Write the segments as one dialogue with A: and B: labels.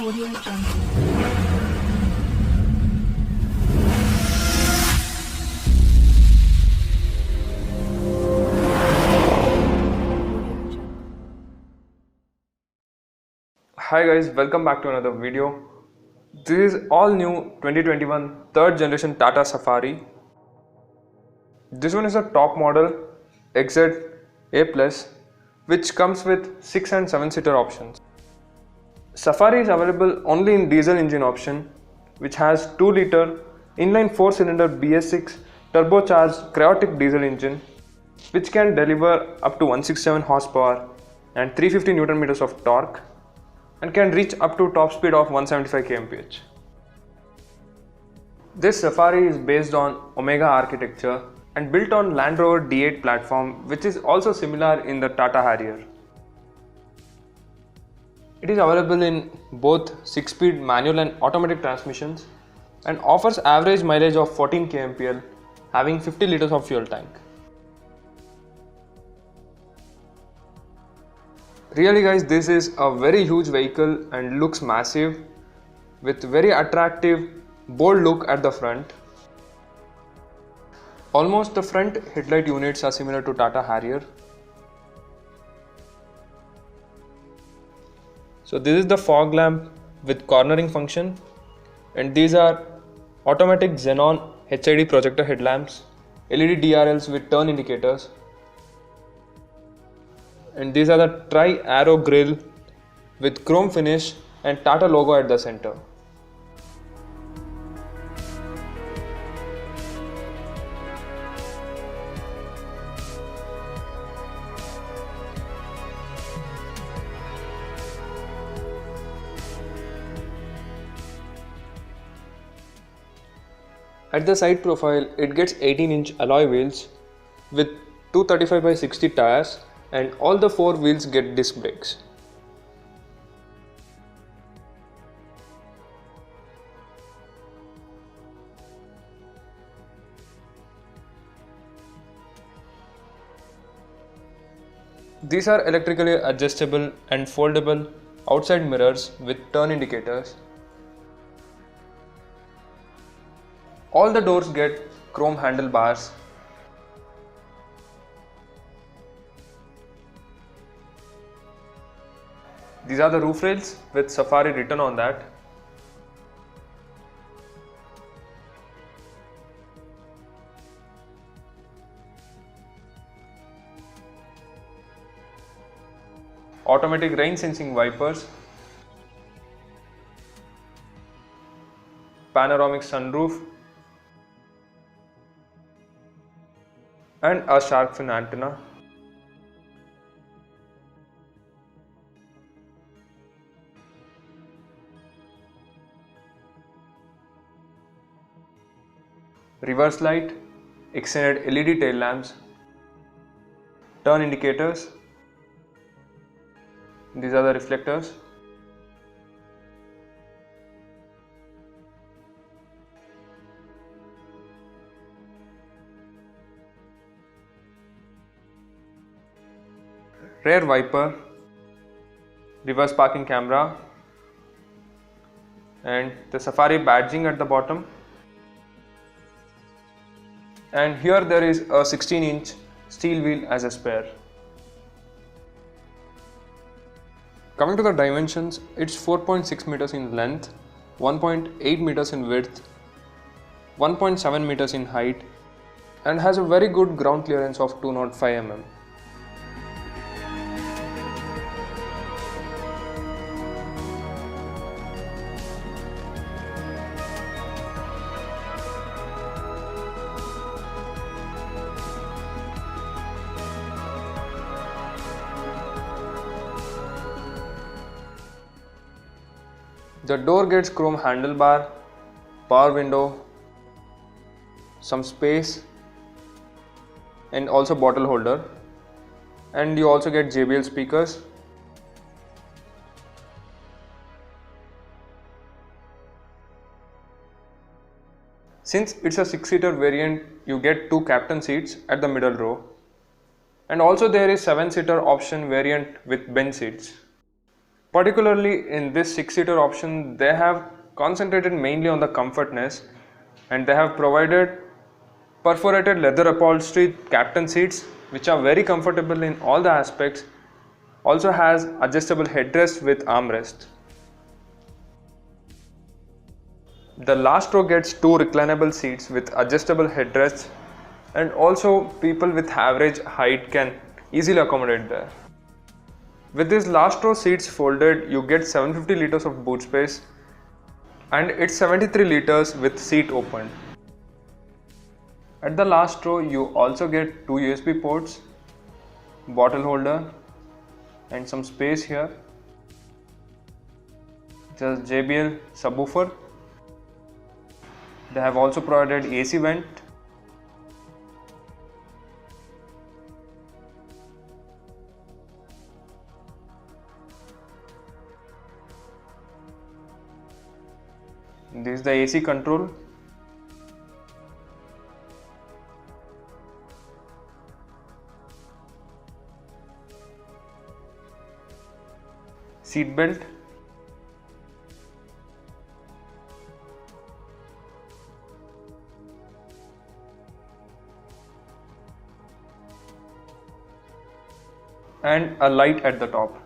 A: Audio Jungle.
B: Hi guys, welcome back to another video. This is all new 2021 third generation Tata Safari. This one is a top model XZ A+, which comes with 6 and 7 seater options. Safari is available only in diesel engine option, which has 2-liter inline 4-cylinder BS6 turbocharged cryotic diesel engine, which can deliver up to 167 horsepower and 350 Newton meters of torque, and can reach up to top speed of 175 kmph. This Safari is based on Omega architecture and built on Land Rover D8 platform, which is also similar in the Tata Harrier. It is available in both 6-speed manual and automatic transmissions and offers average mileage of 14 kmpl, having 50 liters of fuel tank. Really guys, this is a very huge vehicle and looks massive with very attractive, bold look at the front. Almost the front headlight units are similar to Tata Harrier. So this is the fog lamp with cornering function, and these are automatic xenon HID projector headlamps, LED DRLs with turn indicators. And these are the tri-arrow grille with chrome finish and Tata logo at the center. At the side profile, it gets 18-inch alloy wheels with 235/60 tires, and all the 4 wheels get disc brakes. These are electrically adjustable and foldable outside mirrors with turn indicators. All the doors get chrome handlebars. These are the roof rails with Safari written on that. Automatic rain sensing wipers. Panoramic sunroof. And a shark fin antenna. Reverse light, extended LED tail lamps, turn indicators. These are the reflectors. Rear wiper, reverse parking camera, and the Safari badging at the bottom. And here there is a 16-inch steel wheel as a spare. Coming to the dimensions, it's 4.6 meters in length, 1.8 meters in width, 1.7 meters in height, and has a very good ground clearance of 205 mm. The door gets chrome handlebar, power window, some space, and also bottle holder, and you also get JBL speakers. Since it's a 6-seater variant, you get 2 captain seats at the middle row, and also there is 7-seater option variant with bench seats. Particularly in this 6-seater option, they have concentrated mainly on the comfortness, and they have provided perforated leather upholstery captain seats which are very comfortable in all the aspects. Also has adjustable headrest with armrest. The last row gets 2 reclinable seats with adjustable headrests, and also people with average height can easily accommodate there. With this last row seats folded, you get 750 liters of boot space, and it's 73 liters with seat opened. At the last row you also get 2 USB ports, bottle holder and some space here. Just JBL subwoofer. They have also provided AC vent. This is the AC control. Seat belt. And a light at the top.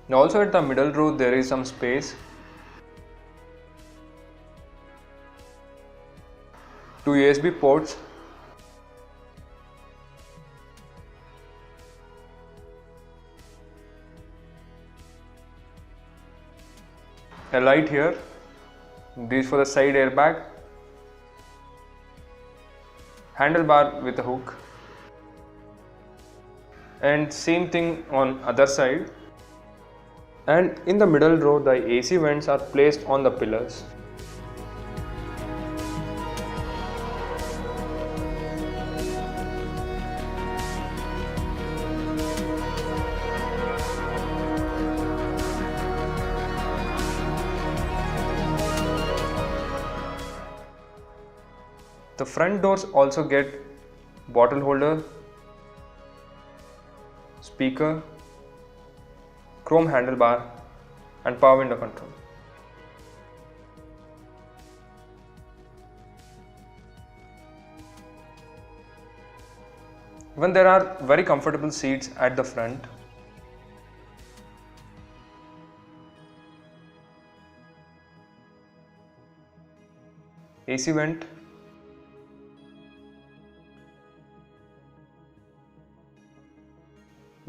B: Now also at the middle row there is some space. 2 USB ports. A light here. This is for the side airbag. Handlebar with a hook. And same thing on other side. And in the middle row the AC vents are placed on the pillars. The front doors also get bottle holder, speaker, chrome handlebar and power window control. Even there are very comfortable seats at the front. AC vent.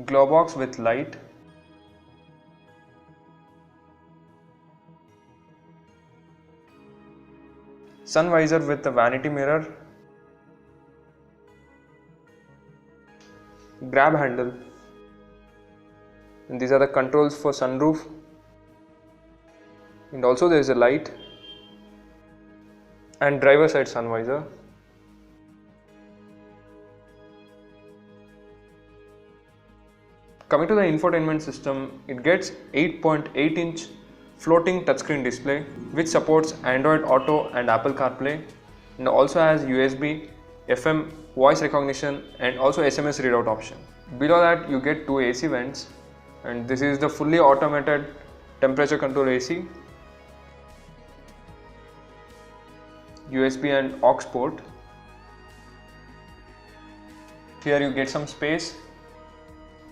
B: Glow box with light. Sun visor with a vanity mirror. Grab handle. And these are the controls for sunroof. And also there is a light. And driver side sun visor. Coming to the infotainment system, it gets 8.8-inch floating touchscreen display which supports Android Auto and Apple CarPlay, and also has USB, FM, voice recognition and also SMS readout option. Below that you get 2 AC vents, and this is the fully automated temperature control AC, USB and aux port. Here you get some space.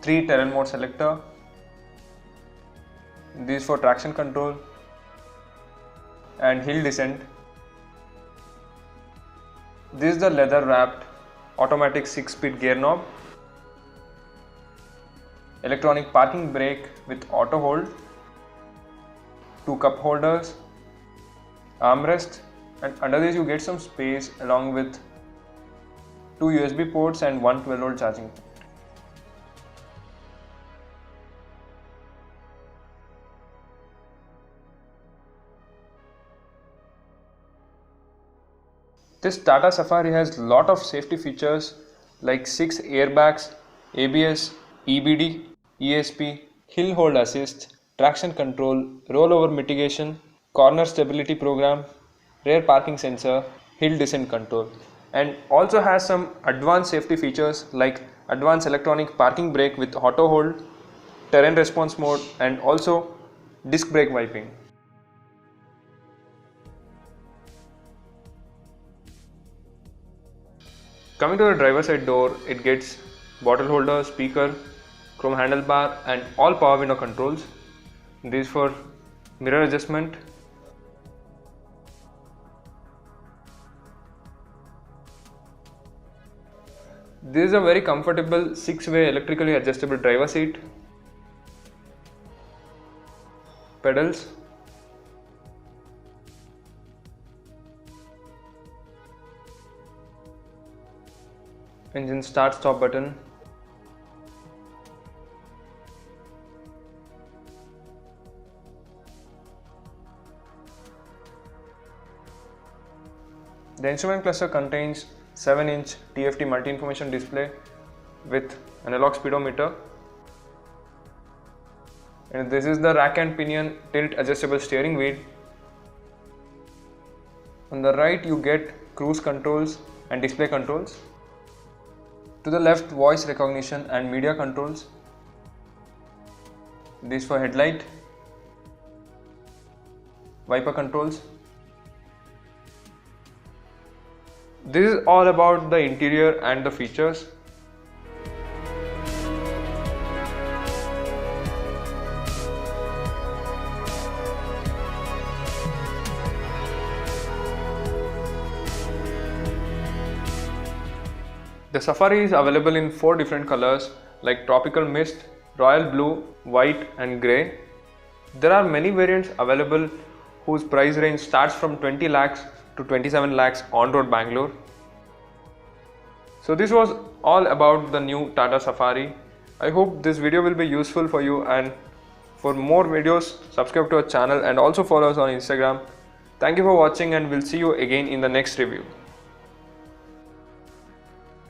B: 3 terrain mode selector. This is for traction control and hill descent. This is the leather wrapped automatic 6-speed gear knob. Electronic parking brake with auto hold. 2 cup holders. Armrest, and under this you get some space along with 2 USB ports and 1 12-volt charging port. This Tata Safari has lot of safety features like 6 airbags, ABS, EBD, ESP, hill hold assist, traction control, rollover mitigation, corner stability program, rear parking sensor, hill descent control, and also has some advanced safety features like advanced electronic parking brake with auto hold, terrain response mode, and also disc brake wiping. Coming to the driver side door, it gets bottle holder, speaker, chrome handlebar and all power window controls. This for mirror adjustment. This is a very comfortable 6-way electrically adjustable driver seat. Pedals. Engine start stop button. The instrument cluster contains 7-inch TFT multi-information display with analog speedometer, and this is the rack and pinion tilt adjustable steering wheel. On the right you get cruise controls and display controls. To the left, voice recognition and media controls. This for headlight, wiper controls. This is all about the interior and the features. The Safari is available in 4 different colors like tropical mist, royal blue, white and grey. There are many variants available whose price range starts from 20 lakhs to 27 lakhs on road Bangalore. So this was all about the new Tata Safari. I hope this video will be useful for you, and for more videos subscribe to our channel and also follow us on Instagram. Thank you for watching and we'll see you again in the next review.